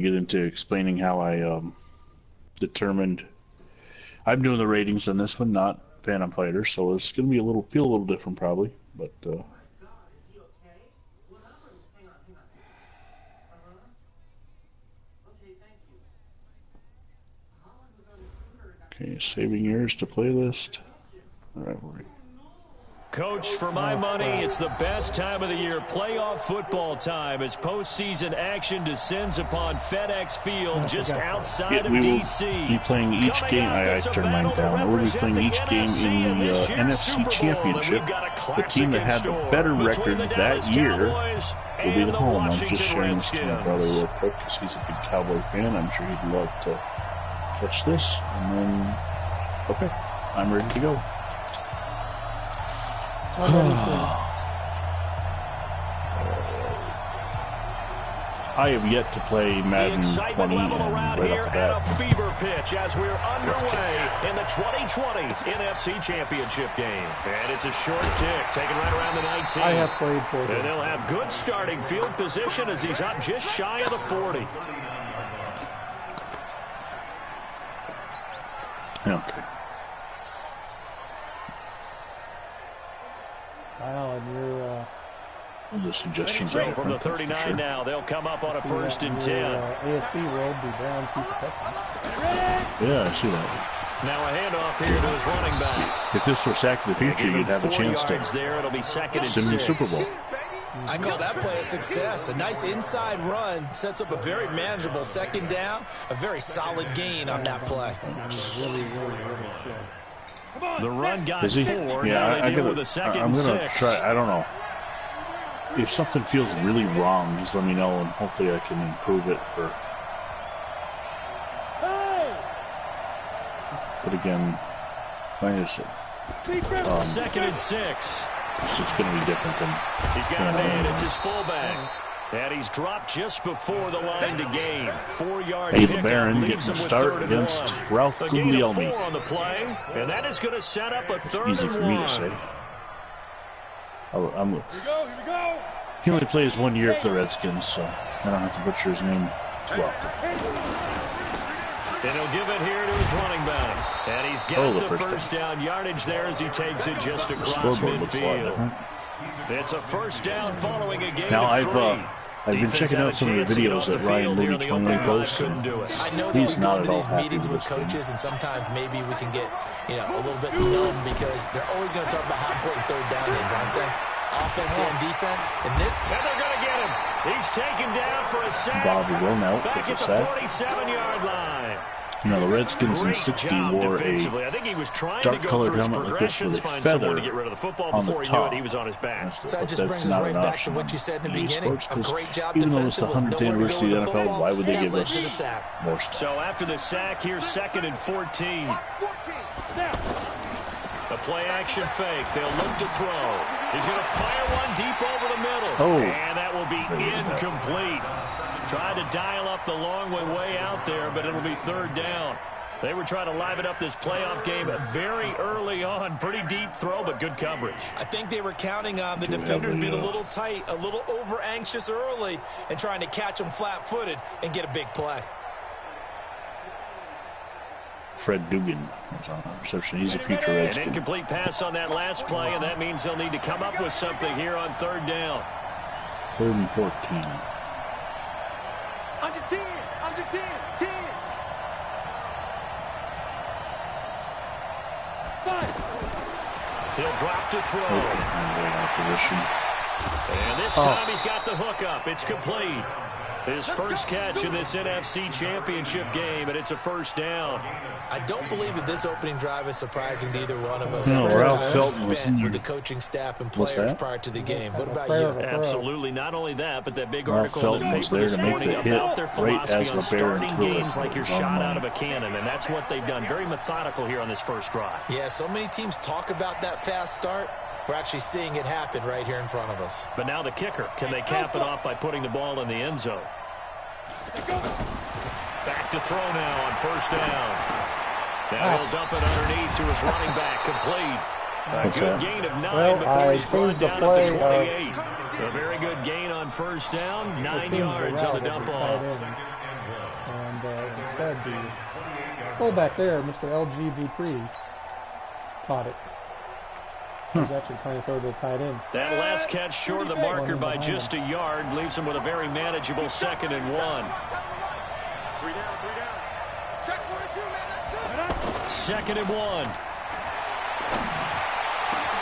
get into explaining how I determined. I'm doing the ratings on this one, not Phantom Fighter, so it's going to be feel a little different probably. But okay, saving yours to playlist. Rivalry. Coach, for my money, it's the best time of the year, playoff football time, as postseason action descends upon FedEx Field just outside of D.C. We will be playing each game. I turned mine down. We'll be playing each game in the NFC Championship. The team that had the better record that year will be the home. I'm just sharing this to my brother real quick because he's a big Cowboy fan. I'm sure he'd love to catch this. And then, okay, I'm ready to go. I have yet to play Madden 20 and right off the bat. A fever pitch as we're underway in the 2020 NFC Championship game. And it's a short kick taken right around the 19. I have played for them. And they'll have good starting field position as he's up just shy of the 40. Okay. Wow, and you're the suggestions so from the 39 sure. Now, they'll come up on a 1st and 10. AFC world be Browns keep protecting. Yeah, I see that. Now a handoff here to his running back. If this were Sack of the Future, you'd have a chance to there. It'll be 2nd and 6. Sim the Super Bowl. I call that play a success. A nice inside run sets up a very manageable 2nd down. A very solid gain on that play. The run got 4. Yeah, I'm gonna try. I don't know. If something feels really wrong, just let me know, and hopefully I can improve it for. But again, minus it. 2nd and 6. It's just going to be different than. He's got a man. It's his fullback. And he's dropped just before the line to gain. 4-yard Hey, LeBaron getting a start against Ralph Guglielmi. On the play, and that is going to set up a 3rd and 1. Easy for me to say. He only plays 1 year for the Redskins, so I don't have to butcher his name too often. And he'll give it here to his running back. And he's got the first down yardage there as he takes it just across midfield. It's a 1st down following a gain now, of 3. I've been checking out some of the videos that Ryan Mooney posts, and he's not at all happy with this coaches, and sometimes maybe we can get, a little bit numb because they're always going to talk about how important 3rd down is, aren't they? Offense and defense. And they're going to get him. He's taken down for a sack. Bobby Wilnout back at the 47-yard line. You know, the Redskins in 60 wore a dark-colored helmet like this with a feather on the top. He was on his back. So that just brings us right back to what you said in the beginning. A great job even though it's the 100th anniversary of the NFL, why would they give us more stuff? So after the sack, here's 2nd and 14. A play-action fake. They'll look to throw. He's going to fire one deep over the middle. And that will be incomplete. Tried to dial up the long way out there, but it'll be 3rd down. They were trying to liven up this playoff game very early on. Pretty deep throw, but good coverage. I think they were counting on the defenders being a little tight, a little over-anxious early, and trying to catch them flat-footed and get a big play. Fred Dugan was on the reception. He's a future Redskin. An incomplete pass on that last play, and that means they'll need to come up with something here on 3rd down. 3rd and 14. Under 10, 10. 5. He'll drop to throw. And this time he's got the hook up. It's complete. His first catch in this NFC Championship game, and it's a 1st down. I don't believe that this opening drive is surprising to either one of us. No, Ralph Felton was in with the coaching staff and players prior to the game. What about you? Absolutely. Not only that, but that big article in the paper this morning about their philosophy on starting games it. like you're shot out of a cannon, and that's what they've done. Very methodical here on this first drive. Yeah, so many teams talk about that fast start. We're actually seeing it happen right here in front of us. But now the kicker. Can they cap it off by putting the ball in the end zone? Back to throw now on 1st down. Now he'll dump it underneath to his running back. Complete. A good gain of 9 before he's brought down at the 28. A very good gain on 1st down. 9 yards on the dump off. said, the fullback there, Mr. L.G. Dupree, caught it. He was actually trying to throw to the tight end. That last catch short of the marker by just a yard leaves him with a very manageable 2nd and 1. 3 down. Check 42, man. That's good. 2nd and 1.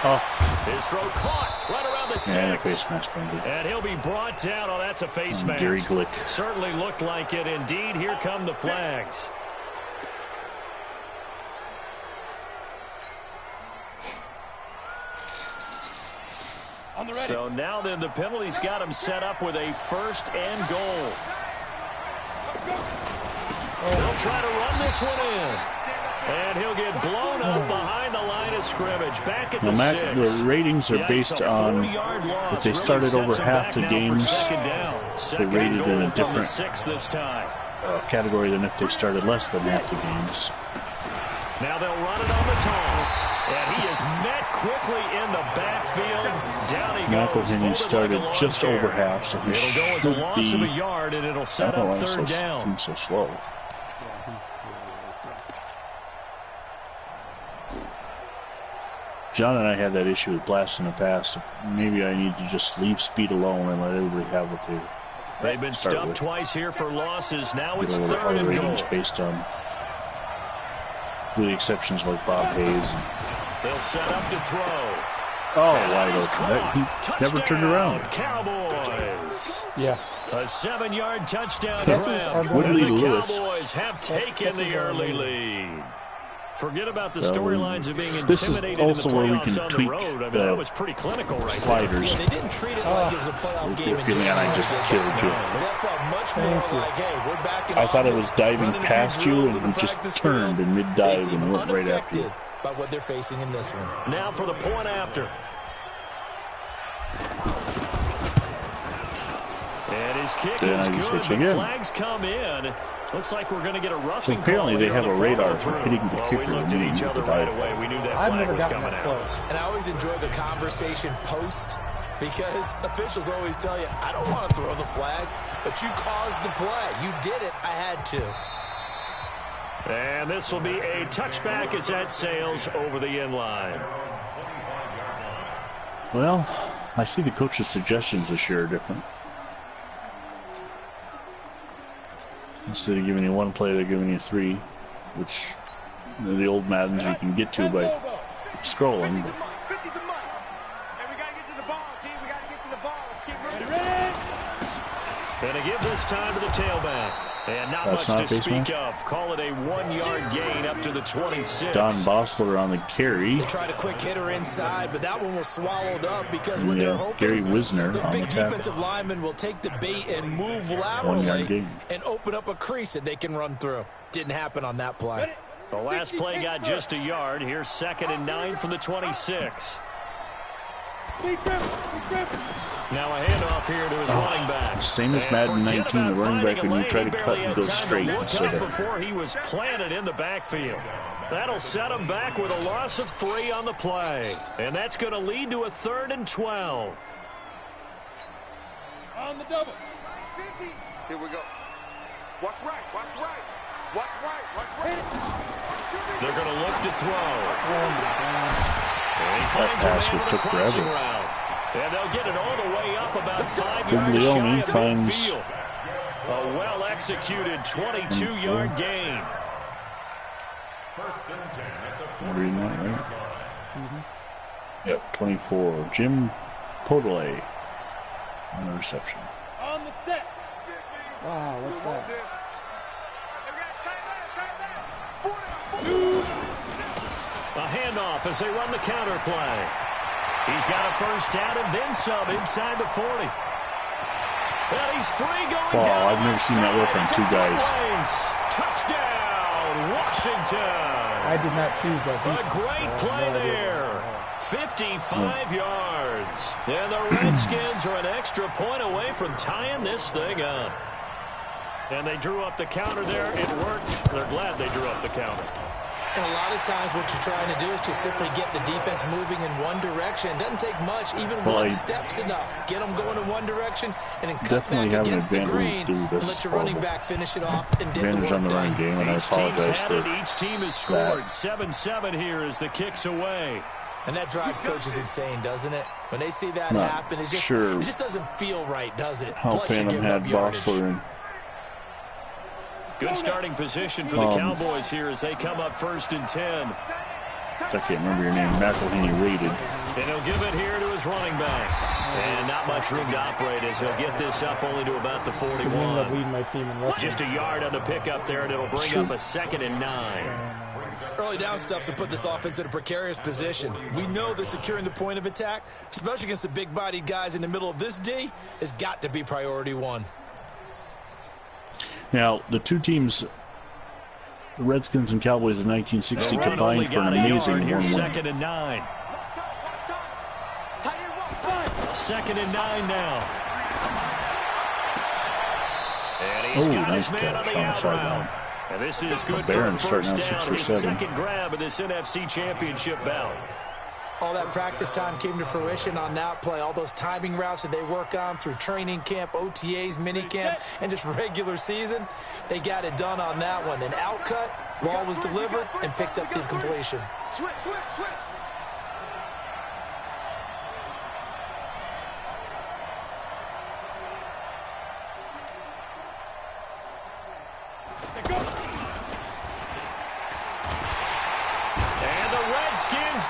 Oh. His throw caught right around the 6. And a face mask on it. And he'll be brought down. Oh, that's a face mask. Gary Glick. Certainly looked like it. Indeed, here come the flags. So now then the penalty's got him set up with a 1st and goal. They'll try to run this one in. And he'll get blown up behind the line of scrimmage. Back at the 6. The ratings are based on if they started over half the games, they rated in a different category than if they started less than half the games. Now they'll run it on the toss. And he is met quickly in the backfield. Down he goes. McElhinney started just over half, so he should go as a loss of a yard, and it'll set up 3rd down. Seems so slow. John and I had that issue with blasts in the past. Maybe I need to just leave speed alone and let everybody have what they. They've been stuffed twice here for losses. Now it's 3rd and goal. Based on the exceptions like Bob Hayes. They'll set up to throw. Oh, wide open. He never turned around. Cowboys. Yeah. A 7-yard touchdown grab. Woodley The Lewis. Cowboys have taken the early lead. Forget about the storylines of being intimidated in the playoffs on the road. I mean, that was pretty clinical right sliders. They didn't treat it like it was a playoff game. Feeling I just killed you. That felt much more like, hey, we're back in I thought it was diving past you, and he just turned in mid-dive and went right after you. By what they're facing in this one. Now for the point after. And his kick is good. The flags come in. Looks like we're going to get a roughing call. So apparently they have a radar for hitting the kicker. We looked at each other right away. We knew that flag was coming out. And I always enjoy the conversation post, because officials always tell you, I don't want to throw the flag, but you caused the play. You did it. I had to. And this will be a touchback as that sails over the end line. Well, I see the coach's suggestions this year are different. Instead of giving you 1 play, they're giving you 3, which the old Maddens you can get to by scrolling. But. Going to give this time to the tailback. And not much to speak of. Call it a 1-yard gain up to the 26. Don Bossler on the carry. They tried a quick hitter inside, but that one was swallowed up because when they're hoping Gary Wisner this on big the tackle. Defensive lineman will take the bait and move laterally and open up a crease that they can run through. Didn't happen on that play. The last play got just a yard. Here's 2nd and 9 from the 26. Now a handoff here to his running back. Same as Madden 19, the running back when you try to cut and go straight instead of before he was planted in the backfield. That'll set him back with a loss of 3 on the play. And that's going to lead to a 3rd and 12. On the double. Here we go. Watch right. Watch right. Watch right. Watch right. They're going to look to throw. And he that pass finds took forever. And they'll get it all the way up about 5 yards shy of midfield. A well-executed 22-yard gain. I'm reading that right? Yep, 24. Jim Podolay on the reception. On the set. Wow, what's that? A handoff as they run the counter play. He's got a 1st down and then some inside the 40. Well, he's free going down. Wow, I've never seen that work on 2 guys. Touchdown, Washington. I did not choose that. A great play there. 55 yards. And the Redskins are an extra point away from tying this thing up. And they drew up the counter there. It worked. They're glad they drew up the counter. And a lot of times what you're trying to do is just simply get the defense moving in one direction. It doesn't take much. Even one step's enough. Get them going in one direction and then cut back against the grain and let your running back finish it off and did the work on the running game, and I apologize for each team has scored 7-7 here as the kicks away. And that drives coaches insane, doesn't it? When they see that happen, it just doesn't feel right, does it? How Phantom had Bossler in. Good starting position for the Cowboys here as they come up 1st and 10. I can't remember your name. McElhaney rated. And he'll give it here to his running back. And not much room to operate as he'll get this up only to about the 41. Just a yard on the pickup there, and it'll bring up a 2nd and 9. Early down stuff to put this offense in a precarious position. We know that securing the point of attack, especially against the big-bodied guys in the middle of this D, has got to be priority 1. Now, the two teams, the Redskins and Cowboys in 1960, combined for an amazing 1-1. 2nd and 9. 2nd and 9 now. And he's got his man on the out route. And this is good for a first down. His 2nd grab of this NFC Championship bout. All that practice time came to fruition on that play. All those timing routes that they work on through training camp, OTAs, minicamp, and just regular season, they got it done on that one. An outcut, ball was delivered, and picked up the completion. Switch.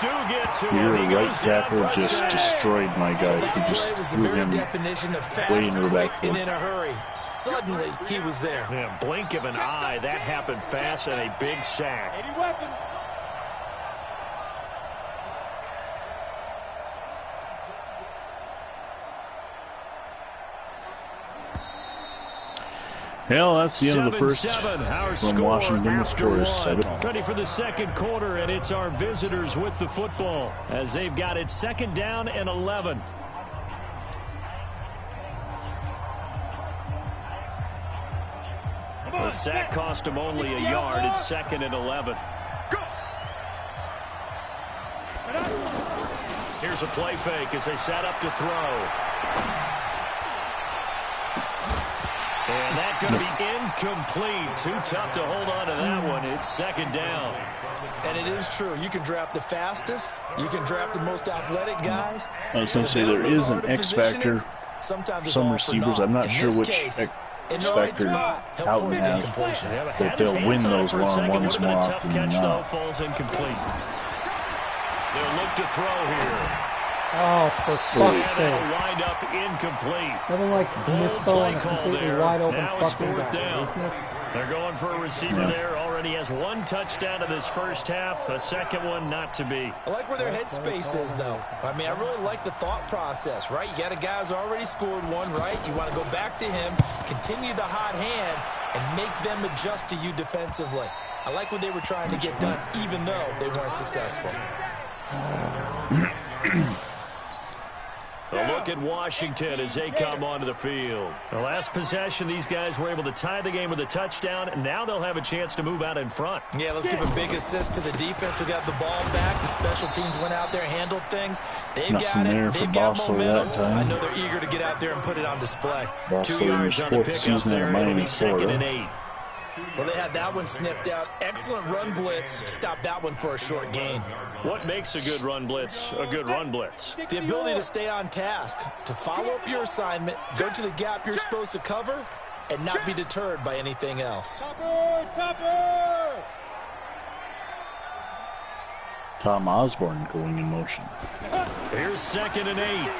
Do get to your right tackle just destroyed my guy. He just threw him way into the backfield. And in a hurry. Suddenly, he was there. Yeah, blink of an eye. That happened fast and a big sack. Hell, that's the end of the first from Washington. The score is 7. Ready for the 2nd quarter, and it's our visitors with the football as they've got it 2nd down and 11. The sack cost him only a yard. It's 2nd and 11. Here's a play fake as they set up to throw. And that's going to be incomplete. Too tough to hold on to that one. It's 2nd down. And it is true. You can draft the fastest. You can draft the most athletic guys. I was going to say there is an X factor. Some receivers, I'm not sure which X factor Houghton has, that they'll win those long ones more often than not. Falls incomplete. They'll look to throw here. Oh, for fuck's sake. Wind up incomplete. Nothing like misthrowing a completely wide open fucking guy. They're going for a receiver there. Already has 1 touchdown in this first half. A 2nd one not to be. I like where their headspace is, though. I mean, I really like the thought process, right? You got a guy who's already scored 1, right? You want to go back to him, continue the hot hand, and make them adjust to you defensively. I like what they were trying to get done, even though they weren't successful. A look at Washington as they come onto the field. The last possession, these guys were able to tie the game with a touchdown, and now they'll have a chance to move out in front. Yeah, let's give a big assist to the defense who got the ball back. The special teams went out there, handled things. They've got it. They've got momentum. I know they're eager to get out there and put it on display. 2 yards on the pickup there. It'll be 2nd and 8. Well, they had that one sniffed out. Excellent run blitz. Stopped that one for a short gain. What makes a good run blitz a good run blitz? The ability to stay on task, to follow up your assignment, go to the gap you're supposed to cover, and not be deterred by anything else. Tom Osborne going in motion. Here's 2nd and 8.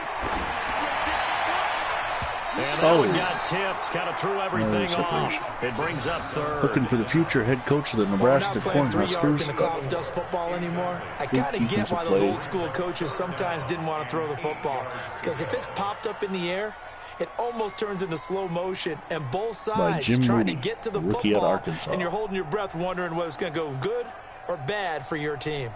And that one got tipped, kind of threw everything off. It brings up 3rd. Looking for the future head coach of the Nebraska Cornhuskers. In the cloud of dust football anymore. I gotta get why those old school coaches sometimes didn't want to throw the football, because if it's popped up in the air, it almost turns into slow motion, and both sides trying to get to the football, and you're holding your breath, wondering whether it's going to go good or bad for your team.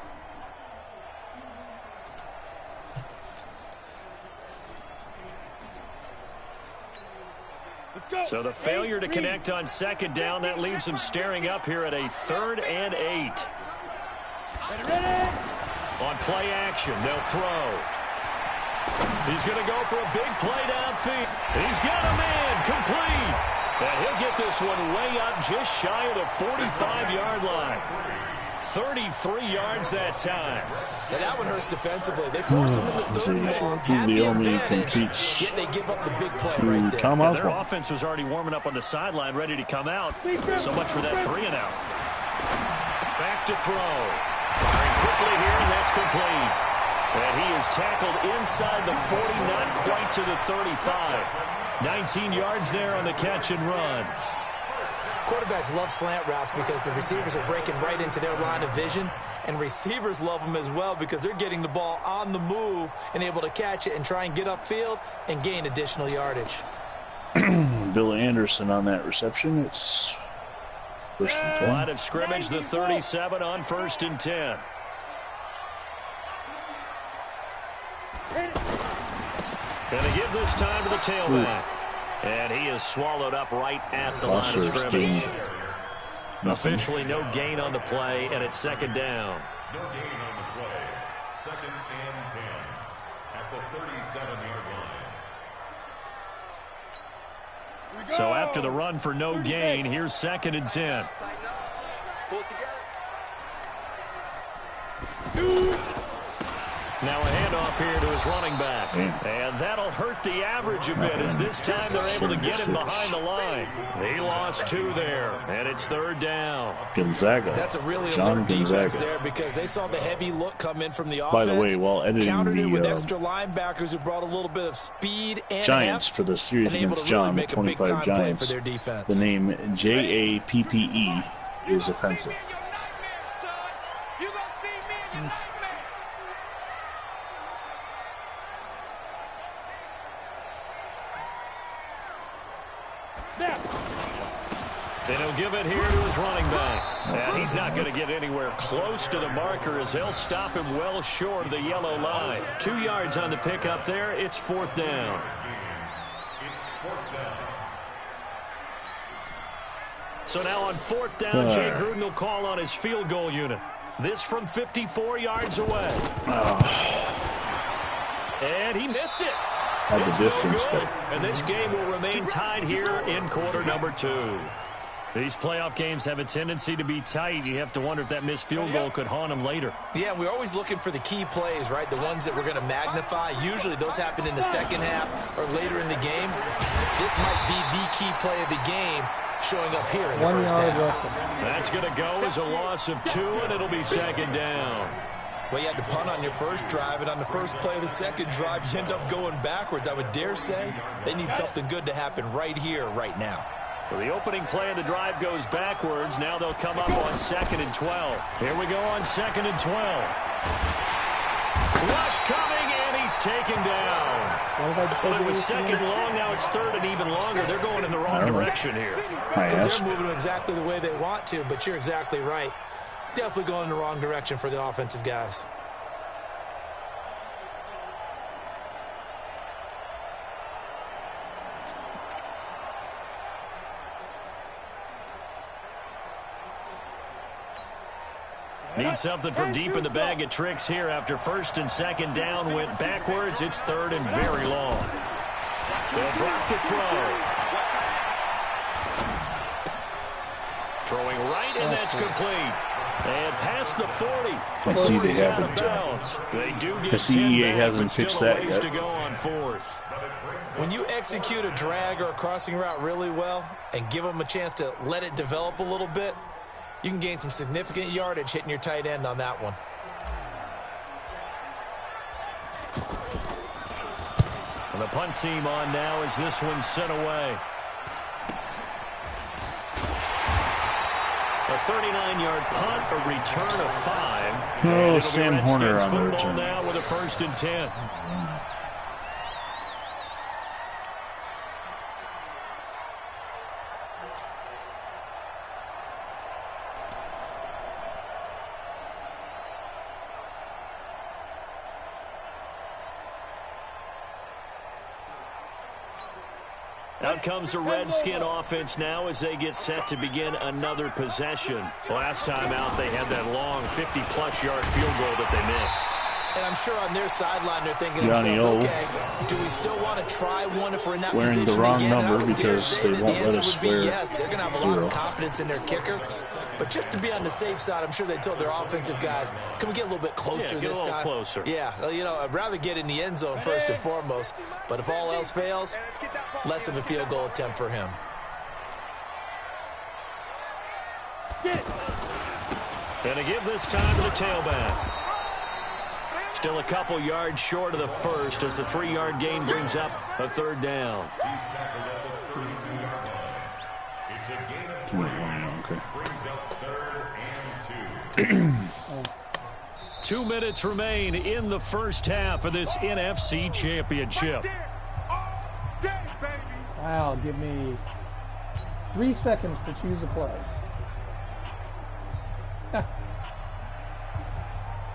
So the failure to connect on 2nd down, that leaves them staring up here at a 3rd and 8. On play action, they'll throw. He's going to go for a big play downfield. He's got a man complete. And he'll get this one way up just shy of the 45-yard line. 33 yards that time. And that one hurts defensively. They force him in the third and long, had the advantage, yet they give up the big play right there. And their offense was already warming up on the sideline, ready to come out. So much for that 3-and-out. Back to throw. Firing quickly here, and that's complete. And he is tackled inside the 40, not quite to the 35. 19 yards there on the catch and run. Quarterbacks love slant routes because the receivers are breaking right into their line of vision, and receivers love them as well because they're getting the ball on the move and able to catch it and try and get upfield and gain additional yardage. Bill Anderson on that reception. It's 1st and 10. Line of scrimmage, the 37 on 1st and 10. And they give this time to the tailback. And he is swallowed up right at the line of scrimmage. Officially no gain on the play, and it's 2nd down. No gain on the play. 2nd and 10 at the 37-yard line. So after the run for no gain, here's 2nd and 10. Pull it together. Now a handoff here to his running back. And that'll hurt the average a bit as this time they're able to get him behind the line. He lost 2 there, and it's 3rd down. Gonzaga. That's a really alert defense there because they saw the heavy look come in from the offense. By the way, while editing countered it with the extra linebackers who brought a little bit of speed and Giants heft, for the series against John, the 25 Giants, for their defense. the name JAPPE is offensive. And he'll give it here to his running back. And he's not going to get anywhere close to the marker as they'll stop him well short of the yellow line. 2 yards on the pickup there. It's 4th down. So now on 4th down, Jay Gruden will call on his field goal unit. This from 54 yards away. And he missed it. It's the distance, no good. And this game will remain tied here in quarter number 2. These playoff games have a tendency to be tight. You have to wonder if that missed field goal could haunt them later. Yeah, we're always looking for the key plays, right? The ones that we're going to magnify. Usually those happen in the second half or later in the game. This might be the key play of the game showing up here in the first half. That's going to go as a loss of 2, and it'll be 2nd down. Well, you had to punt on your first drive, and on the first play of the second drive, you end up going backwards. I would dare say they need something good to happen right here, right now. So the opening play of the drive goes backwards. Now they'll come up on 2nd and 12. Here we go on 2nd and 12. Rush coming, and he's taken down. Well, it was 2nd long. Now it's 3rd and even longer. They're going in the wrong direction here. Because they're moving exactly the way they want to, but you're exactly right. Definitely going in the wrong direction for the offensive guys. Need something from deep in the bag of tricks here after 1st and 2nd down went backwards. It's 3rd and very long. They'll drop the throw. Throwing right, and that's complete. And past the 40. I see they haven't. They do get SEA hasn't fixed that yet. To go on 4th. When you execute a drag or a crossing route really well and give them a chance to let it develop a little bit, you can gain some significant yardage hitting your tight end on that one. And the punt team on now as this one's sent away. A 39-yard punt, a return of 5. Oh, Sam Horner on the return. Now with a 1st and 10. Out comes the Redskin offense now as they get set to begin another possession. Last time out, they had that long 50-plus yard field goal that they missed. And I'm sure on their sideline they're thinking to themselves, okay, do we still want to try one if we're in that position the wrong again? number because they won't let us swear. Yes, they're going to have a lot of confidence in their kicker. But just to be on the safe side, I'm sure they told their offensive guys, can we get a little bit closer this time? Get a little closer. Yeah, you know, I'd rather get in the end zone first and foremost. But if all else fails, less of a field goal attempt for him. Going to give this time to the tailback. Still a couple yards short of the first as the 3-yard gain brings up a third down. Okay. 2 minutes remain in the first half of this NFC Championship. Wow, give me 3 seconds to choose a play.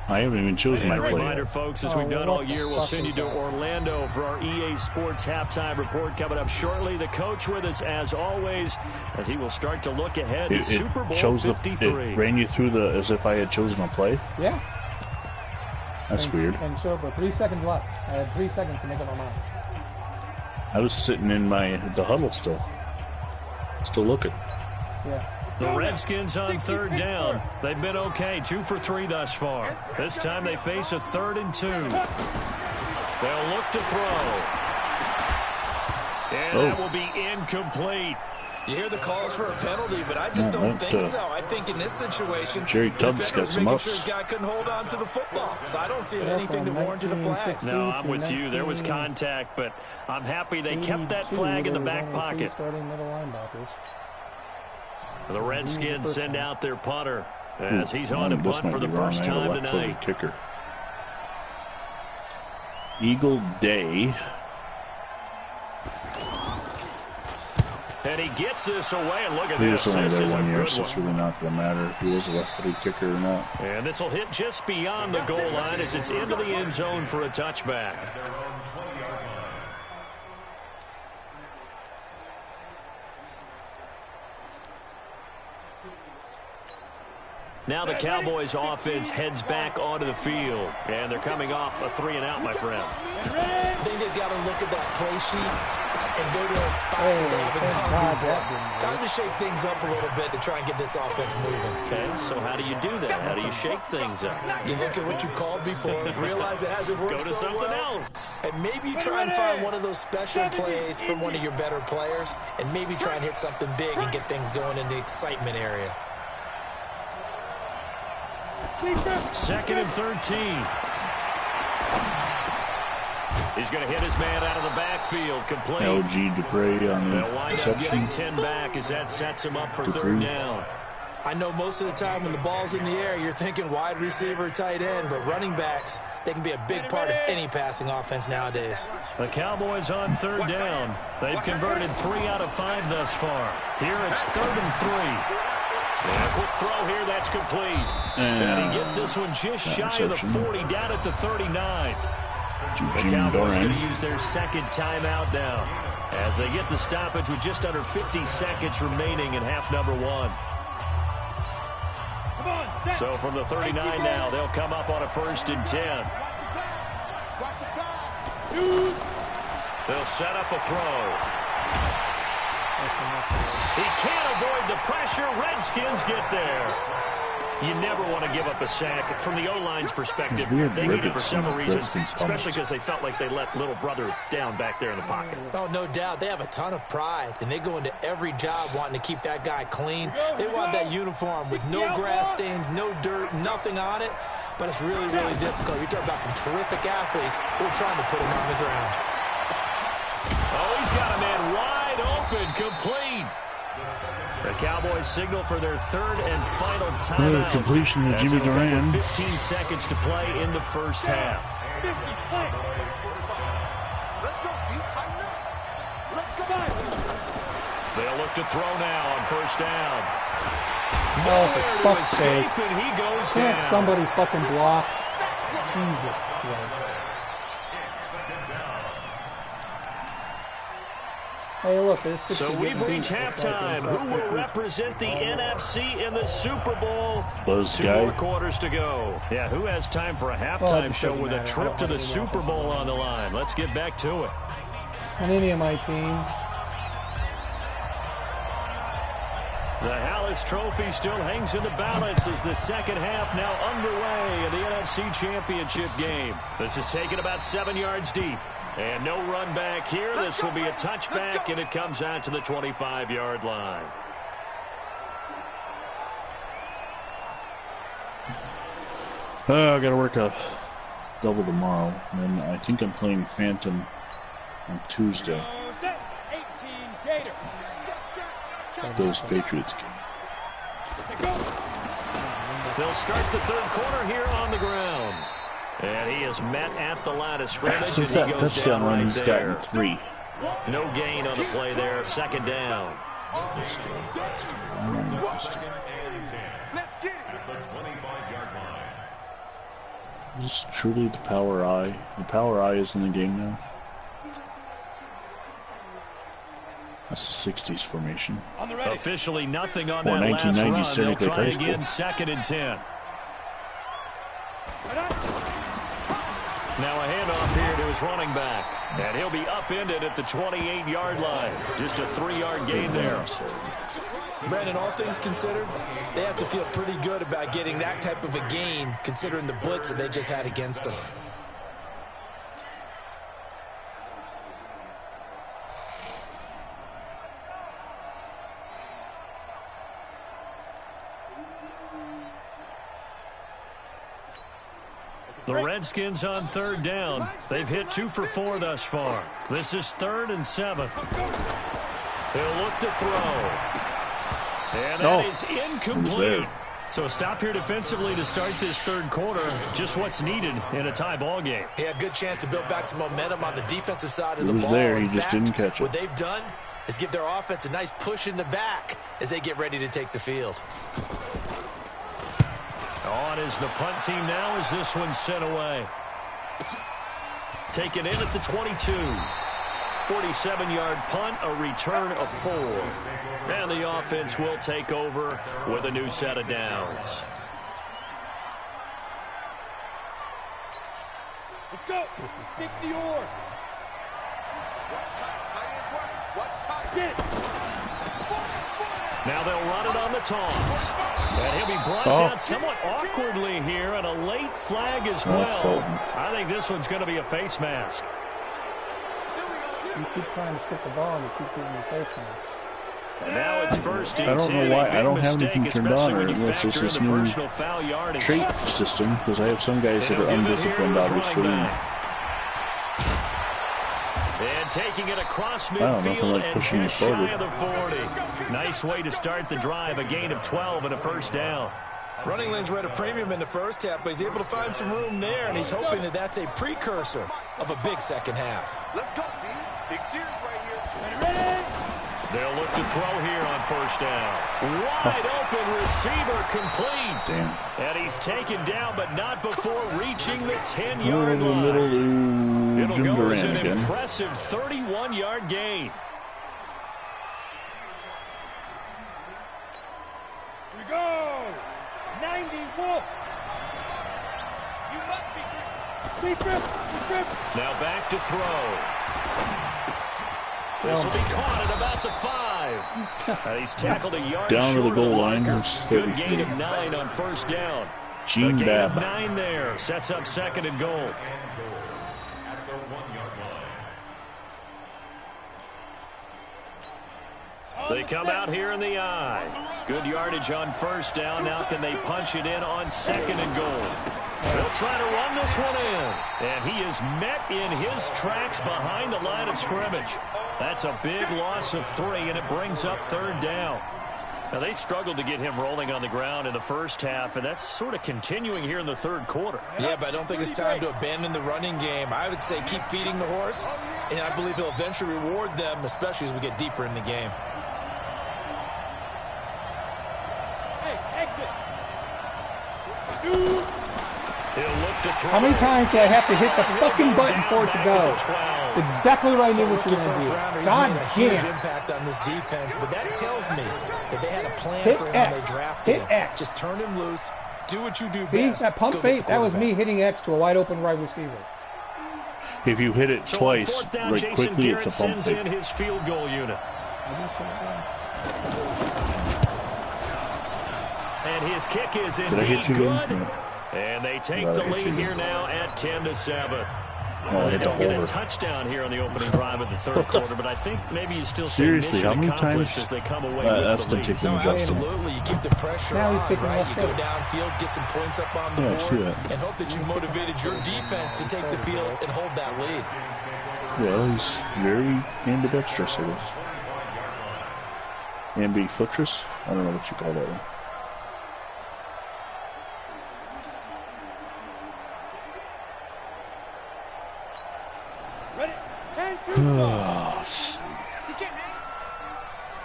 I haven't even chosen my play. Reminder, folks, as we've done all year, we'll send you to Orlando for our EA Sports halftime report coming up shortly. The coach with us, as always, as he will start to look ahead to Super Bowl 53. It ran you through as if I had chosen a play? Yeah. That's weird. And so for 3 seconds left. I had 3 seconds to make up my mind. I was sitting in the huddle still. Still looking. Yeah. The Redskins on third down. They've been okay, 2 for 3 thus far. This time they face a 3rd and 2. They'll look to throw. And that will be incomplete. You hear the calls for a penalty, but I just don't think so. I think in this situation, Jerry Tubbs got some ups. Sure his guy couldn't hold on to the football, so I don't see anything to warrant the flag. No, I'm with you. There was contact, but I'm happy they kept that flag in the back pocket. The Redskins send out their punter as he's on to punt for the first time tonight. Kicker. Eagle Day. And he gets this away, and look at this. He was only This there is 1 a year, good so it's really not going to matter if he was a left-footed kicker or not. And this will hit just beyond the goal line as it's into the end zone for a touchback. Now the Cowboys offense heads back onto the field, and they're coming off a 3-and-out, my friend. I think they've got to look at that play sheet and go to a spot that they haven't come before. Time to shake things up a little bit to try and get this offense moving. Okay, so how do you do that? How do you shake things up? You look at what you've called before, realize it hasn't worked so well. Go to something else. And maybe you try and find one of those special plays from one of your better players, and maybe try and hit something big and get things going in the excitement area. 2nd and 13. He's going to hit his man out of the backfield, complete. LG Dupre on the They'll wind up getting 10 back as that sets him up for third down. I know most of the time when the ball's in the air, you're thinking wide receiver, tight end, but running backs, they can be a big part of any passing offense nowadays. The Cowboys on third down. They've converted 3 out of 5 thus far. Here it's 3rd and 3. And a quick throw here, that's complete. And he gets this one just shy of the 40, down at the 39. The Cowboys going to use their second timeout now as they get the stoppage with just under 50 seconds remaining in half number 1. So from the 39 now, they'll come up on a 1st and 10. They'll set up a throw. He can't avoid the pressure. Redskins get there. You never want to give up a sack. From the O-line's perspective, they need it for several reasons, especially because they felt like they let little brother down back there in the pocket. Oh, no doubt. They have a ton of pride, and they go into every job wanting to keep that guy clean. They want that uniform with no grass stains, no dirt, nothing on it. But it's really, really difficult. You're talking about some terrific athletes who are trying to put him on the ground. Oh, he's got a man wide open, complete. The Cowboys signal for their 3rd and final timeout. Completion to Jimmy Duran. 15 seconds to play in the first half. Let's go, you tighten up. Let's go. They'll look to throw now on 1st down. Oh, for fuck's sake. And he goes Can't down. somebody fucking block? Jesus Christ. Hey, look, so we've reached halftime. Who will represent the NFC in the Super Bowl? Buzz Two guy. more quarters to go. Yeah, who has time for a halftime show with a trip to the Super Bowl on the line? Let's get back to it. On any of my teams. The Hallis Trophy still hangs in the balance as the second half now underway in the NFC Championship game. This is taken about 7 yards deep. And no run back here. This will be a touchback, and it comes out to the 25-yard line. I got to work a double tomorrow, and then I think I'm playing Phantom on Tuesday. Those Patriots game. They'll start the third quarter here on the ground. And he is met at the line of scrimmage. Since that touchdown run, he's gotten 3. No gain on the play there. Second down. Let's get it. At the 25-yard line. Is this truly the power eye? The power eye is in the game now. That's the 60s formation. Officially nothing on that last run. They'll try again, 2nd and 10. Now a handoff here to his running back. And he'll be upended at the 28-yard line. Just a 3-yard gain there. Brandon, all things considered, they have to feel pretty good about getting that type of a gain, considering the blitz that they just had against them. The Redskins on third down. They've hit 2 for 4 thus far. This is 3rd and 7. He'll look to throw. And that is incomplete. So a stop here defensively to start this third quarter. Just what's needed in a tie ball game. He had a good chance to build back some momentum on the defensive side of the ball. He was there. He just didn't catch it. What they've done is give their offense a nice push in the back as they get ready to take the field. On is the punt team now as this one's sent away. Taken in at the 22. 47-yard punt, a return of 4. And the offense will take over with a new set of downs. Let's go. 60 or. Now they'll run it on the toss. And he'll be brought down somewhat awkwardly here, and a late flag as well. I think this one's going to be a face mask. You keep trying to skip the ball and you keep getting your face mask. And now it's 1st and 10. I don't know why I don't have anything turned on, or unless it's this new trait system, because I have some guys that are undisciplined, obviously. And taking it across midfield and just shy of the 40. Nice way to start the drive. A gain of 12 and a first down. Running lanes were at a premium in the first half, but he's able to find some room there, and he's hoping that that's a precursor of a big second half. Let's go, B. Big series right here. Ready? They'll look to throw here on first down. Wide open receiver complete. Damn. And he's taken down, but not before reaching the 10-yard line. It'll go as an impressive 31-yard gain. Here we go. 90 Wolf. You must be trip. Now back to throw. This will be caught at about the 5. He's tackled a yard down to the goal line. Good gain of 9 on first down. A gain of 9 there. Sets up 2nd and goal. They come out here in the eye. Good yardage on first down. Now can they punch it in on 2nd and goal? They'll try to run this one in. And he is met in his tracks behind the line of scrimmage. That's a big loss of 3, and it brings up 3rd down. Now, they struggled to get him rolling on the ground in the first half, and that's sort of continuing here in the third quarter. Yeah, but I don't think it's time to abandon the running game. I would say keep feeding the horse, and I believe he'll eventually reward them, especially as we get deeper in the game. Hey, exit. Shoot. How many times do I have to hit the fucking button for it to go? Exactly what I knew what you were going to do. God damn. Huge impact on this defense, but that tells me that they had a plan for him when they drafted him. Just turn him loose. Do what you do best. See, that pump fake, that was me hitting X to a wide open wide receiver. If you hit it twice, right quickly, it's a pump fake. His field goal unit. And his kick is indeed good. And they take the lead here now at 10-7. They don't get a touchdown here on the opening drive of the third quarter, but I think maybe you still see seriously, how many times as they come away with the lead. Absolutely, you keep the pressure on, right? You go downfield, get some points up on the board, and hope that you motivated your defense to take the field and hold that lead. Yeah, he's very ambidextrous, I guess. Ambifootrous? I don't know what you call that one. He can't, man.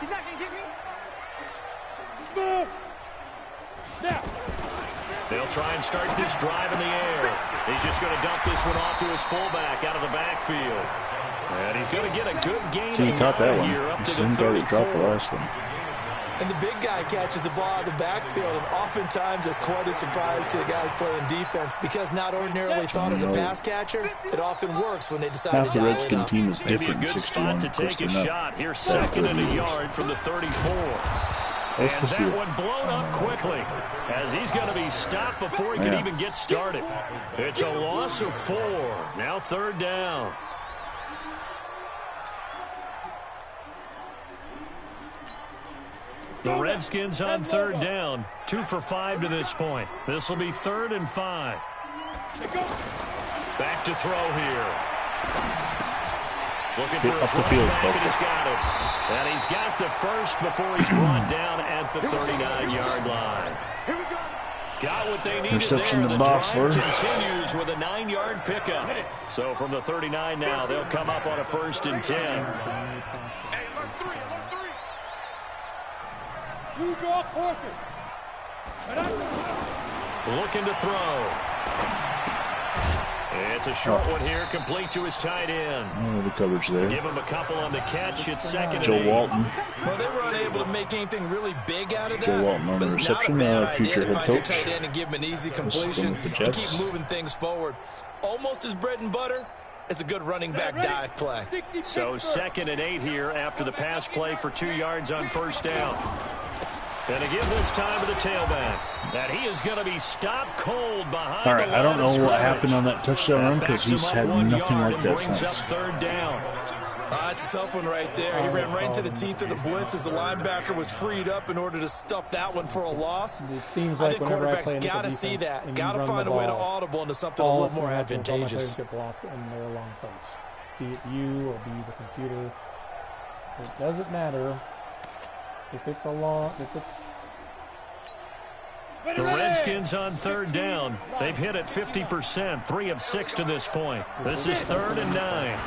He's not going to get me. Smooth. Now. They'll try and start this drive in the air. He's just going to dump this one off to his fullback out of the backfield. And he's going to get a good gain. See, he caught that one. He same guy that dropped the last one. And the big guy catches the ball out of the backfield, and oftentimes it's quite a surprise to the guys playing defense because not ordinarily thought as a pass catcher, it often works when they decide half to the dial Redskin it up. team is different. Maybe a good spot to take a shot. Here's second and a yard from the 34. And that one blown up quickly as he's going to be stopped before he can even get started. It's a loss of 4. Now third down. The Redskins on third down, 2 for 5 to this point. This will be 3rd and 5. Back to throw here. Looking for his running back, and he's got it. And he's got the first before he's brought down at the 39-yard line. Got what they needed there. The drive continues with a 9-yard pickup. So from the 39 now, they'll come up on a 1st and 10. You draw quarters. Looking to throw. It's a short one here, complete to his tight end. Oh, the coverage there. Give him a couple on the catch. It's 2nd and 8. Joe Walton. Well, they were unable to make anything really big out of that. Joe Walton on the reception. Future head coach. Tight end and give him an easy completion and keep moving things forward. Almost his bread and butter. It's a good running back dive play. So 2nd and 8 here after the pass play for 2 yards on 1st down. And again this time to the tailback. That he is going to be stopped cold behind. All right, I don't know what happened on that touchdown run because he's had nothing like that since. Third down. It's a tough one right there. He ran right into the teeth of the blitz as the linebacker was freed up in order to stuff that one for a loss. Like I think quarterbacks got to see that. Got to find a way to audible into something a little more advantageous. Get blocked in their long place. Be it you or be the computer. It doesn't matter if it's a long. If it's the Redskins on third down. They've hit it 50%, 3 of 6 to this point. This is 3rd and 9.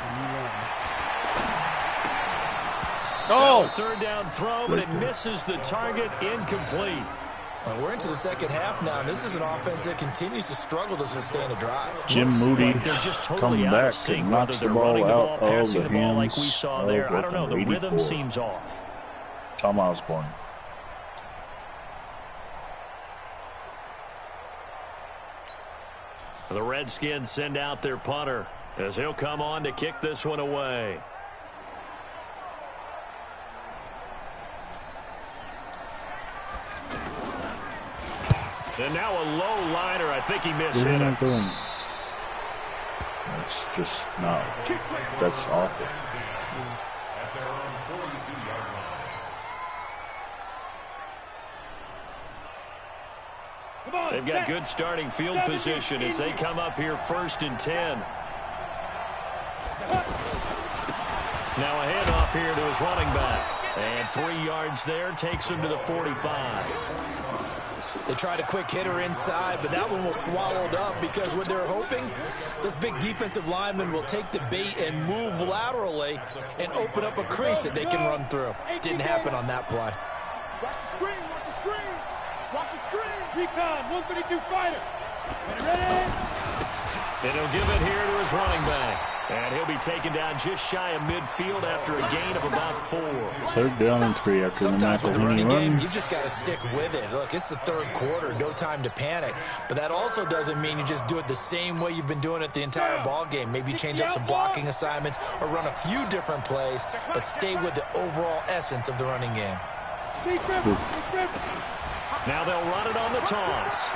Oh! Third down throw, but it misses the target, incomplete. Well, we're into the second half now, and this is an offense that continues to struggle to sustain a drive. Jim Moody coming back and knocks the ball out of the hands like we saw there. I don't know, the rhythm seems off. Tom Osborne. The Redskins send out their punter as he'll come on to kick this one away. And now a low liner. I think he mishit it. That's just not. That's awful. They've got good starting field position as they come up here 1st and 10. Now a handoff here to his running back. And 3 yards there takes him to the 45. They tried a quick hitter inside, but that one was swallowed up because what they're hoping, this big defensive lineman will take the bait and move laterally and open up a crease that they can run through. Didn't happen on that play. Watch the screen, watch the screen, watch the screen. Recon, 132 fighter. And he'll give it here to his running back. And he'll be taken down just shy of midfield after a gain of about 4. 3rd down and 3 after Sometimes the with the running run. game, you just got to stick with it. Look, it's the 3rd quarter, no time to panic. But that also doesn't mean you just do it the same way you've been doing it the entire ball game. Maybe change up some blocking assignments or run a few different plays, but stay with the overall essence of the running game. Now they'll run it on the toss.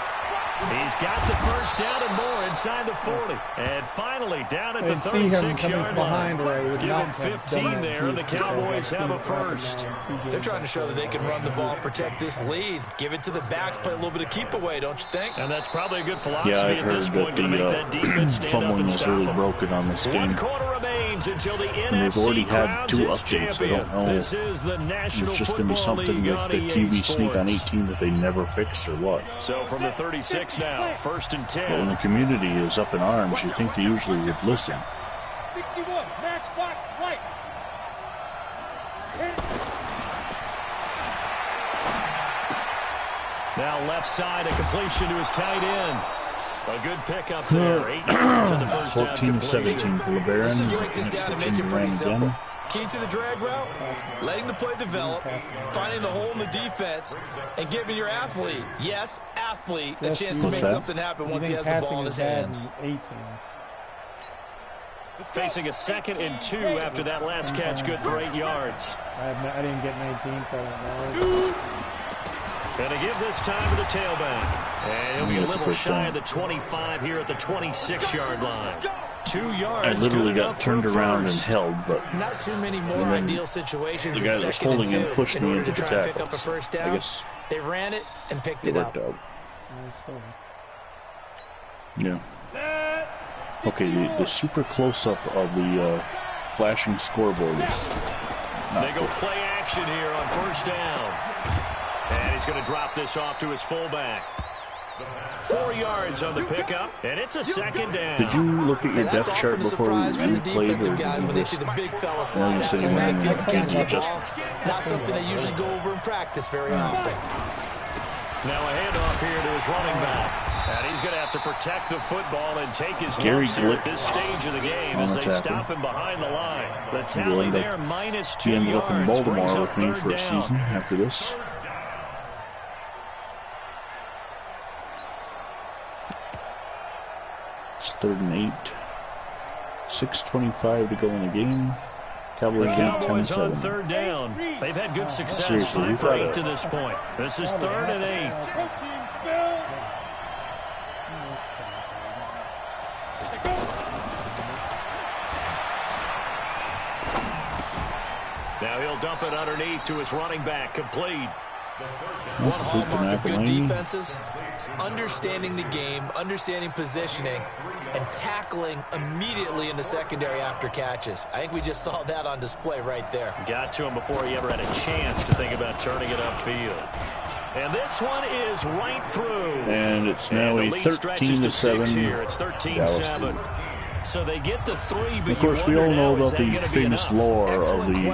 He's got the 1st down and more inside the 40. And finally down at the 36-yard line. Give him 15 there, and the Cowboys have a 1st. They're trying to show that they can run the ball and protect this lead. Give it to the backs, play a little bit of keep away, don't you think? And that's probably a good philosophy at this point to make that defense stand up and was stop really them. broken on this game. 1 quarter remains until the And they've already NFC had 2 crowns its updates. I champion. don't know This is the if National it's just going to be Football something League like on the EA QB sneak on Sports. 18 that they never fix or what. So from the 36 now, 1st and 10. But when the community is up in arms, you think they usually would listen. 61, matchbox lights. Now left side, a completion to his tight end. A good pickup there. 8 yards on the 1st down 14-17 for LeBaron. Let's just break this down and make it pretty simple. Again. Key to the drag route, letting the play develop, finding the hole in the defense, and giving your athlete, yes, athlete, a chance to make something happen once he has the ball in his hands. Facing a 2nd and 2 after that last catch, good for 8 yards. I didn't get 19, so I don't know. Going to give this time to the tailback. And he'll be a little shy of the 25 here at the 26-yard line. 2 yards. I literally got turned around and held, but not too many more ideal situations. the guy that was holding him pushed me into the tackle. Pick up a 1st down. I guess they ran it and picked it up. Yeah. Okay, the super close-up of the flashing scoreboard is not They go play action here on 1st down. And he's going to drop this off to his fullback. 4 yards on the pickup, and it's a 2nd down. Did you look at your depth chart before you played, or guys when they see the big fella slide so in the backfield and catch the just ball? Not something they usually go over in practice very often. Now a handoff here to his running back. And he's going to have to protect the football and take his Gary lumps here Glick at this stage of the game as they stop him behind the line. The tally there, minus 2 He ended yards. up in Baltimore with me 3rd for a down. season after this. It's 3rd and 8. 6:25 to go in the game. Cowboys lead Cowboys on 10-7. 3rd down. They've had good success, Seriously, 5 for 8 to this point. This is 3rd and 8. Coaching spell. Now he'll dump it underneath to his running back, complete. One hallmark of good defenses is understanding the game, understanding positioning, and tackling immediately in the secondary after catches. I think we just saw that on display right there. Got to him before he ever had a chance to think about turning it upfield. And this one is right through. And it's now a 13-7 here. It's 13-7. So they get the 3, but of course, we all know about the famous lore of the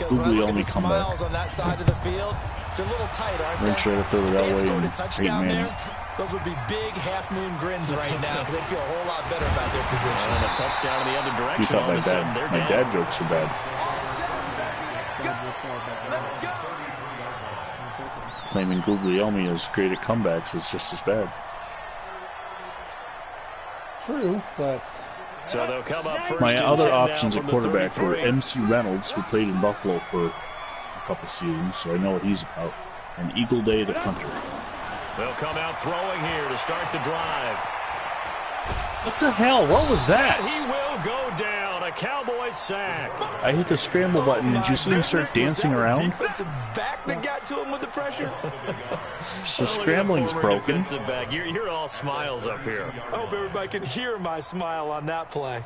Guglielmi comeback. On that side of the field, it's a little tight, aren't they? Rinse right up over that way scored a and touchdown 8 there. man. Those would be big half-moon grins right now because they feel a whole lot better about their position. And a touchdown in the other direction. You thought my dad jokes are bad. Claiming Guglielmi is great at comebacks is just as bad. True, but so they'll come up first. My other options at quarterback were MC Reynolds, who played in Buffalo for a couple seasons, so I know what he's about, and Eagle Day, the punter. They'll come out throwing here to start the drive. What the hell? What was that? And he will go down. A Cowboys sack. I hit the scramble button. Did you see him start dancing around? Defensive back that got to him with the pressure. So scrambling's broken. Back. You're all smiles up here. I hope everybody can hear my smile on that play.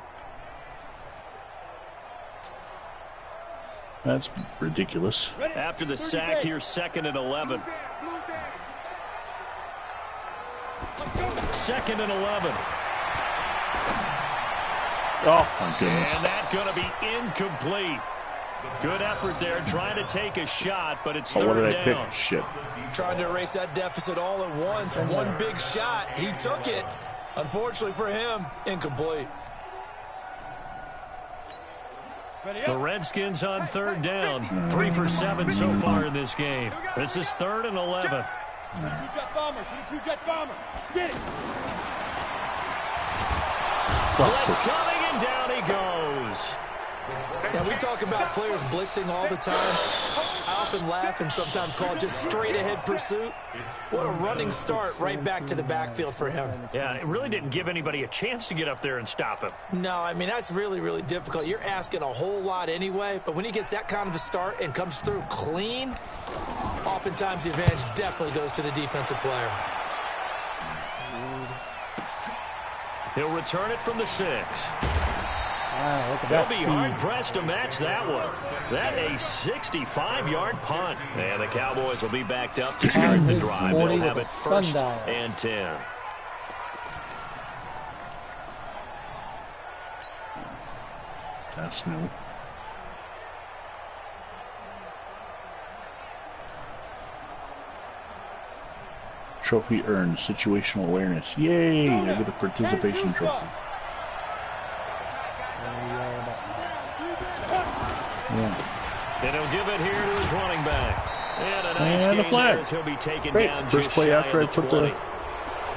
That's ridiculous. After the sack, here's 2nd and 11. 2nd and 11. Oh, my goodness. And that's going to be incomplete. Good effort there, trying to take a shot, but it's third what did I down. pick? Shit. Trying to erase that deficit all at once. One big shot. He took it. Unfortunately for him, incomplete. The Redskins on third down. 3 for 7 so far in this game. This is 3rd and 11. Two-jet bombers. Two-jet bomber. Get it. Blitz coming, and down he goes. Now, we talk about players blitzing all the time. I often laugh and sometimes call it just straight-ahead pursuit. What a running start right back to the backfield for him. Yeah, it really didn't give anybody a chance to get up there and stop him. No, I mean, that's really, really difficult. You're asking a whole lot anyway, but when he gets that kind of a start and comes through clean, oftentimes the advantage definitely goes to the defensive player. He'll return it from the 6. They'll be hard-pressed to match that one. That a 65-yard punt. And the Cowboys will be backed up to start the drive. They'll have it 1st and 10. That's new. Trophy earned. Situational awareness. Yay! I get a participation trophy. Yeah. And he'll give it here to his running back. And a nice and the flag. He'll be taken Great. down First play after I put the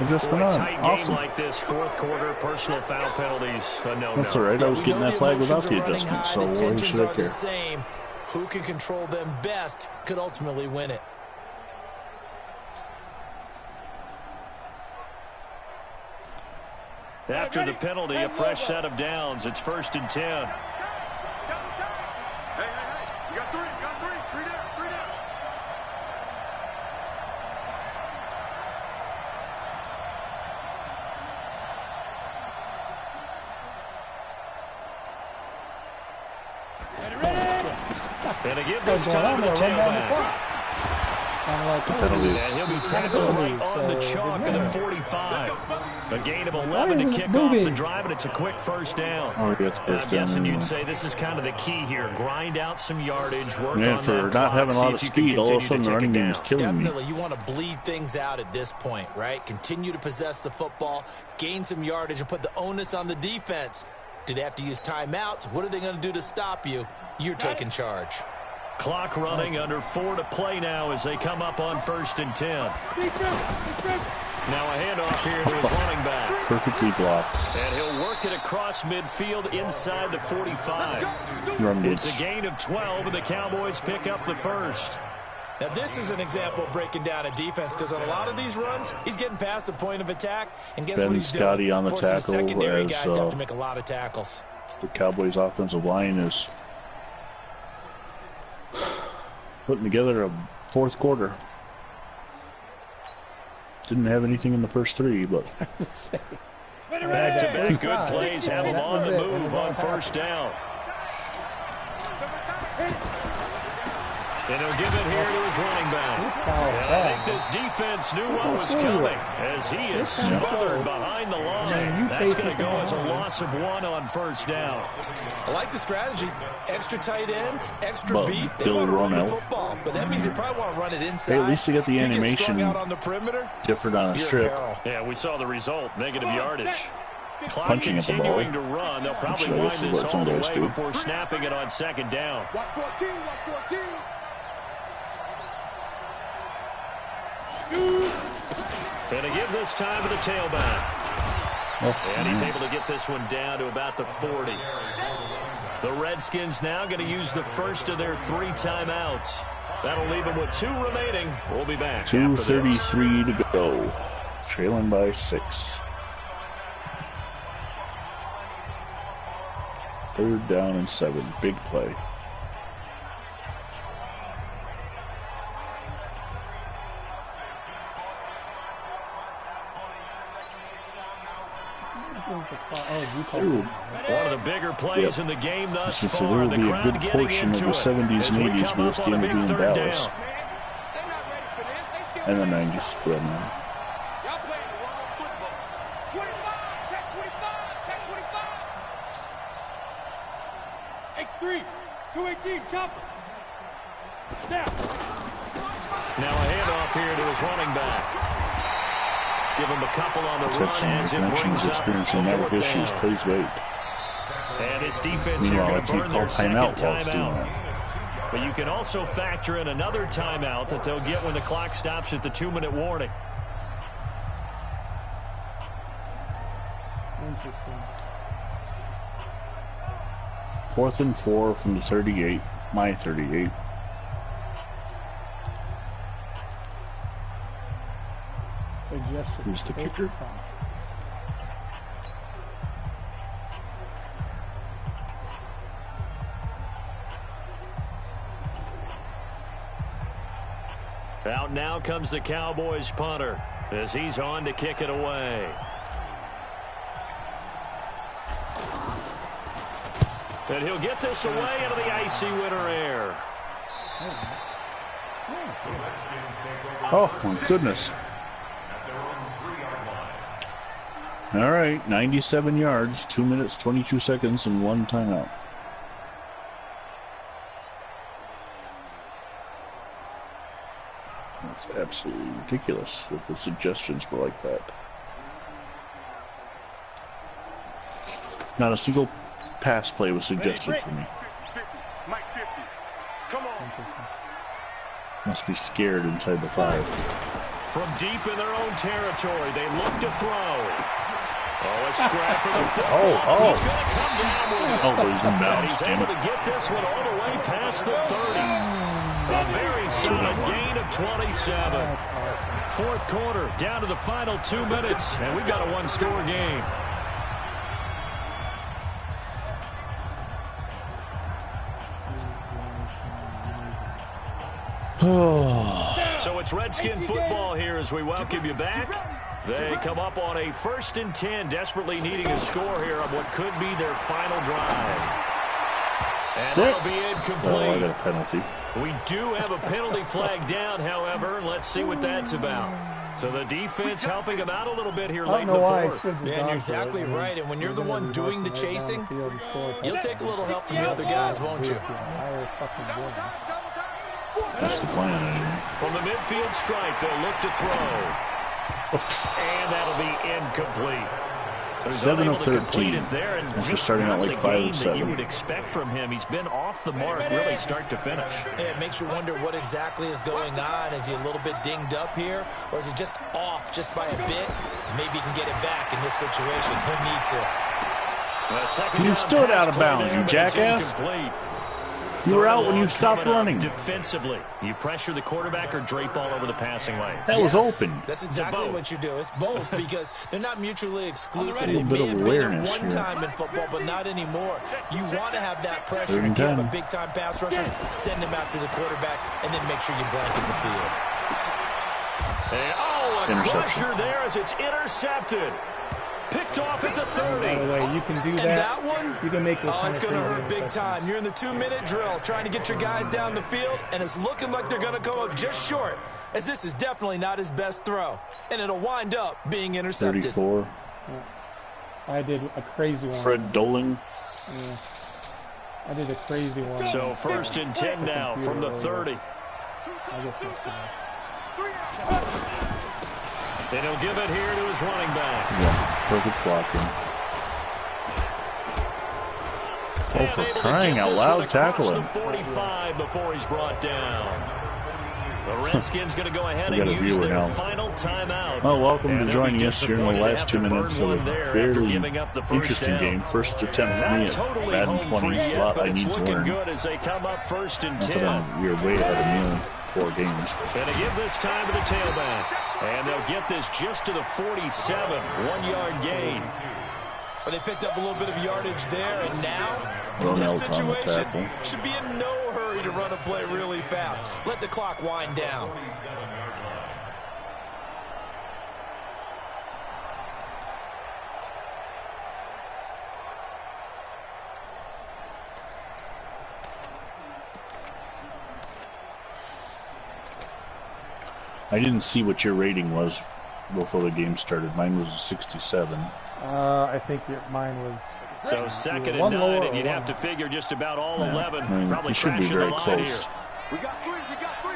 adjustment on. Tight Awesome. game like this, 4th quarter, personal foul penalties. No. That's all right. I was getting that flag without the adjustment, so why should I care? Same. Who can control them best could ultimately win it. After the penalty, a fresh set of downs. It's 1st and 10. Hey. You got three. Three down. And to give this time to the tailback. And he'll be tackled right on the chalk of the 45. A gain of 11 to kick off the drive, and it's a quick 1st down. Oh, yeah, it's first I'm down guessing anyway. you'd say this is kind of the key here. Grind out some yardage, work Yeah, on for that not clock, having a lot of see if you can speed, all of a continue sudden to the take running it game down. is killing me. Definitely, you want to bleed things out at this point, right? Continue to possess the football, gain some yardage, and put the onus on the defense. Do they have to use timeouts? What are they going to do to stop you? You're taking charge. Clock running, under 4 to play now as they come up on 1st and 10. Now a handoff here to his running back. Perfectly blocked. And he'll work it across midfield inside the 45. Run It's blitz. a gain of 12, and the Cowboys pick up the 1st. Now, this is an example of breaking down a defense because on a lot of these runs, he's getting past the point of attack, and guess what he's Scotty doing? on the Forcing tackle secondary as, guys to have to make a lot of tackles. The Cowboys' offensive line is putting together a 4th quarter. Didn't have anything in the first 3, but Back-to-back good plays have them on the move on 1st down. And he'll give it here to his running back. And I think this defense knew what was coming as he is smothered behind the line. That's going to go as a loss of 1 on 1st down. I like the strategy. Extra tight ends, extra beef. They want to run the football, but that means they probably want to run it inside. hey, at least they got the If you get animation strung out on the perimeter, different on a strip. Yeah, we saw the result. Negative yardage. Clock Punching at the ball. continuing to run. They'll probably Actually, wind this is this what some all the guys way do. before snapping it on 2nd down. Watch 14. And to give this time to the tailback. And he's able to get this one down to about the 40. The Redskins now going to use the first of their 3 timeouts. That'll leave them with 2 remaining. We'll be back. 2:33 to go. Trailing by 6. 3rd down and 7. Big play. One of the bigger plays in the game thus So far. there will The be a crowd good getting portion of into the it 70s as and we 80s come where this up on a game will big be in 3rd Dallas. down. And the 90s. But, man. Y'all playing the wrong football. 25, check 25, check 25. X3. 218, chop. Now a handoff here to his running back. Give him a couple on the run as it brings up experiencing network issues. Please wait. And his defense here going to burn their second timeout. But you can also factor in another timeout that they'll get when the clock stops at the 2-minute warning. Interesting. 4th and 4 from the 38. My 38. Suggestion. Who's the kicker? Out now comes the Cowboys punter as he's on to kick it away. And he'll get this away into the icy winter air. Oh, my goodness. All right, 97 yards, 2 minutes, 22 seconds, and 1 timeout. That's absolutely ridiculous that the suggestions were like that. Not a single pass play was suggested for me. Come on. Must be scared inside the 5. From deep in their own territory, they look to throw. Oh, a scrap for the football. He's going to come down with it. Oh, he's in bounds. He's able to get this one all the way past the 30. A very solid gain of 27. Fourth quarter, down to the final 2 minutes, and we've got a one-score game. So it's Redskin football here as we welcome you back. They come up on a 1st and 10, desperately needing a score here on what could be their final drive. And that'll be incomplete. Oh, I got a penalty. We do have a penalty flag down, however, and let's see what that's about. So the defense helping him out a little bit here late in the 4th. Man, you're exactly right, and when you're the one doing the chasing, you'll take a little help from the other guys, won't you? That's the plan. From the midfield stripe, they'll look to throw. And that'll be incomplete. So 7 of 13. After starting out like 5 of 7. You would expect from him. He's been off the mark really start to finish. Yeah, it makes you wonder what exactly is going on. Is he a little bit dinged up here, or is he just off just by a bit? Maybe he can get it back in this situation. He'll need to. You stood out of bounds, you jackass. You were out when you stopped running. Defensively, you pressure the quarterback or drape all over the passing lane. That was open. That's exactly what you do. It's both because they're not mutually exclusive. They may have been at one time in football, but not anymore. You want to have that pressure. If you have a big-time pass rusher, send him after the quarterback, and then make sure you blanket the field. And, a crusher there as it's intercepted. Picked off at the 30. By the way, you can do that. And that one, you can make it's going to hurt big time. You're in the 2-minute drill trying to get your guys down the field, and it's looking like they're going to come up just short, as this is definitely not his best throw. And it'll wind up being intercepted. 34. I did a crazy one. Fred Doling. Yeah. I did a crazy one. So 1st and 10 now from the 30. I guess that's and he'll give it here to his running back. Yeah, perfect blocking. Oh, for crying out loud, tackle him. 45 before he's brought down. The Redskins going to go ahead and use their final timeout. Oh, welcome to joining us here in the last 2 minutes of a fairly interesting game. First attempt for me at Madden 20. A lot I need to learn. Good as they come up 1st and 10. You're way ahead of me in 4 games. And they give this time to the tailback. And they'll get this just to the 47. 1-yard gain. But they picked up a little bit of yardage there, and now, in this situation, should be in no hurry to run a play really fast. Let the clock wind down. I didn't see what your rating was before the game started. Mine was a 67. I think mine was So second and 9, and you'd have to figure just about all 11 probably should be crashing the very line close. here. We got three.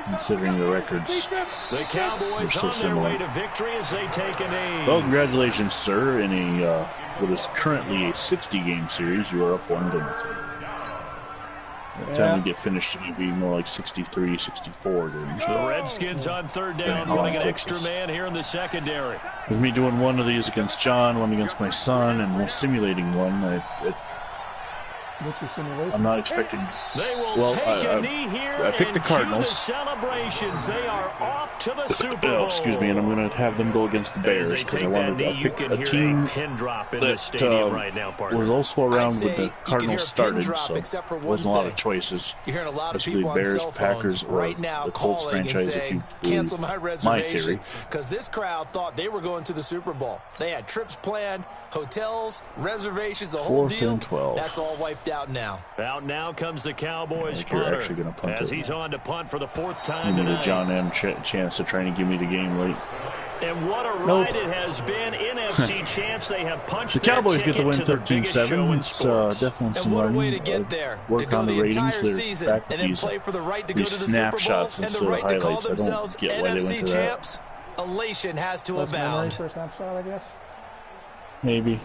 Considering the records. The Cowboys so on similar. their way to victory as they take a knee. Well, congratulations, sir. In a what is currently a 60-game series, you are up 1-0. By the time we get finished, it'll be more like 63, 64 games. The Redskins on third down, putting an extra man here in the secondary. With me doing one of these against John, one against my son, and simulating one, What's your simulation? I'm not expecting. They will take a knee here. I picked the Cardinals. The celebrations. They are off to the Super Bowl. Excuse me, and I'm going to have them go against the Bears because I wanted to pick a team that was also around when the Cardinals started, so there wasn't a lot of choices. You're hearing a lot of Basically, people on Bears, cell Packers, phones right now the Colts calling and franchise, if saying, you cancel my reservation, theory. because this crowd thought they were going to the Super Bowl. They had trips planned, hotels, reservations, the whole 4th deal. and 12. That's all wiped out now. Out now comes the Cowboys You're punter actually gonna punt as it. he's on to punt for the 4th time You need tonight. a John M. chance to try and give me the game late. And what a ride it has been. NFC champs, they have punched The Cowboys get the win 13-7. It's definitely some And what a learning. way to get there. Work to go on the the ratings. entire They're season back and with then play for the right to go to the snapshots Super Bowl and the instead of right to call highlights. I don't themselves get why they went NFC to that. champs. Elation has to Less memory abound. for a snapshot, I guess. Maybe.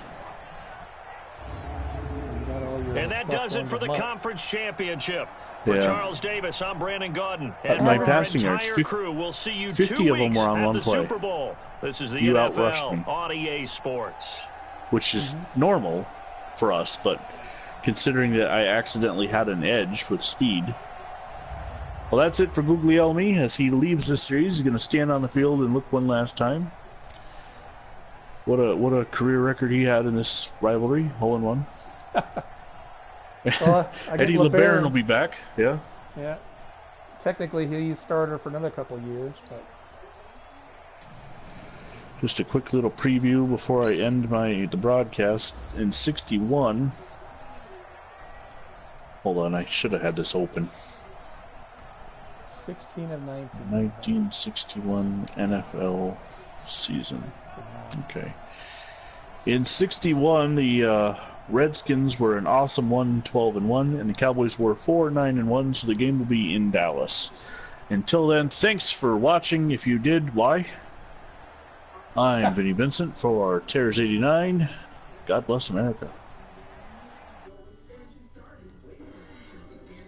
And that does it for the conference championship. For Yeah. Charles Davis, I'm Brandon Gaudin. At And my for our passing yards, entire 50 crew, we'll see you 50 2 of them weeks were on at one the play. Super Bowl. This is the You outrushed NFL me. on EA Sports. Which is normal for us, but considering that I accidentally had an edge with speed. Well, that's it for Guglielmi. As he leaves this series, he's going to stand on the field and look one last time. What a career record he had in this rivalry, hole-in-one. Well, Eddie LeBaron will be back. Yeah. Yeah. Technically, he's starter for another couple of years, but Just a quick little preview before I end the broadcast. In 61. Hold on, I should have had this open. 16 of 19. 1961 NFL season. Okay. In 61, the Redskins were an awesome 1-12-1, and the Cowboys were 4-9-1, so the game will be in Dallas. Until then, thanks for watching. If you did, why? I'm Vinny Vincent for Tears 89. God bless America.